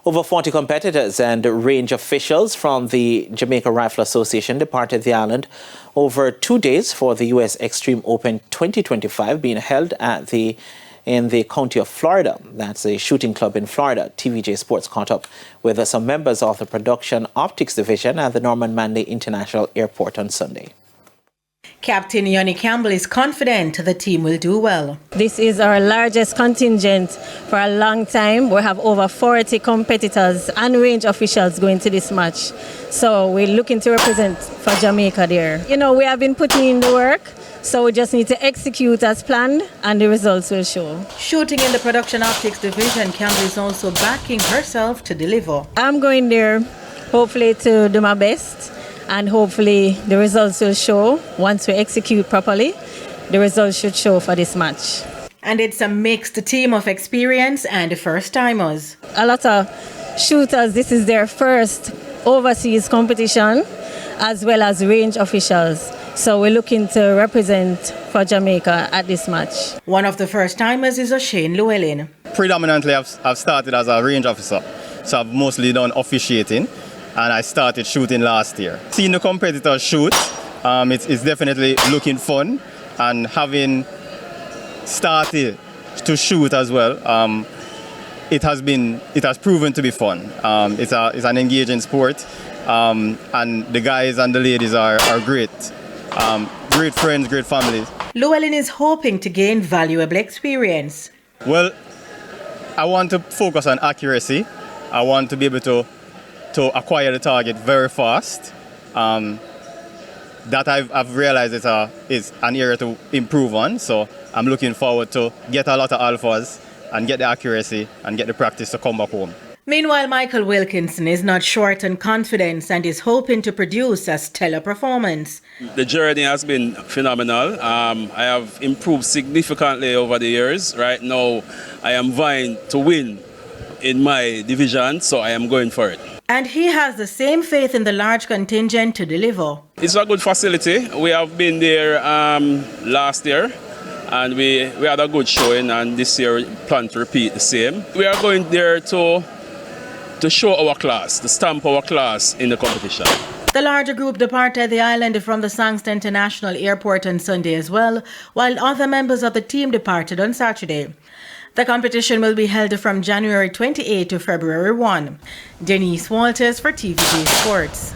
Over 40 competitors and range officials from the Jamaica Rifle Association departed the island over 2 days for the U.S. Extreme Open 2025 being held in the county of Florida. That's a shooting club in Florida. TVJ Sports caught up with some members of the production optics division at the Norman Manley International Airport on Sunday. Captain Yoni Campbell is confident the team will do well. This is our largest contingent for a long time. We have over 40 competitors and range officials going to this match. So we're looking to represent for Jamaica there. You know, we have been putting in the work, so we just need to execute as planned and the results will show. Shooting in the production optics division, Campbell is also backing herself to deliver. I'm going there hopefully to do my best. And hopefully the results will show. Once we execute properly, the results should show for this match. And it's a mixed team of experience and first-timers. A lot of shooters, this is their first overseas competition, as well as range officials. So we're looking to represent for Jamaica at this match. One of the first-timers is O'Shane Llewellyn. Predominantly, I've started as a range officer, so I've mostly done officiating. And I started shooting last year. Seeing the competitors shoot, it's definitely looking fun. And having started to shoot as well, it has proven to be fun. It's an engaging sport, and the guys and the ladies are great. Great friends, great families. Llewellyn is hoping to gain valuable experience. Well, I want to focus on accuracy. I want to be able to acquire the target very fast. That I've realized is an area to improve on. So I'm looking forward to get a lot of alphas and get the accuracy and get the practice to come back home. Meanwhile, Michael Wilkinson is not short on confidence and is hoping to produce a stellar performance. The journey has been phenomenal. I have improved significantly over the years. Right now, I am vying to win in my division, so I am going for it. And he has the same faith in the large contingent to deliver. It's a good facility. We have been there last year and we had a good showing, and this year we plan to repeat the same. We are going there to show our class, to stamp our class in the competition. The larger group departed the island from the Sangster International Airport on Sunday as well, while other members of the team departed on Saturday. The competition will be held from January 28 to February 1. Denise Walters for TVJ Sports.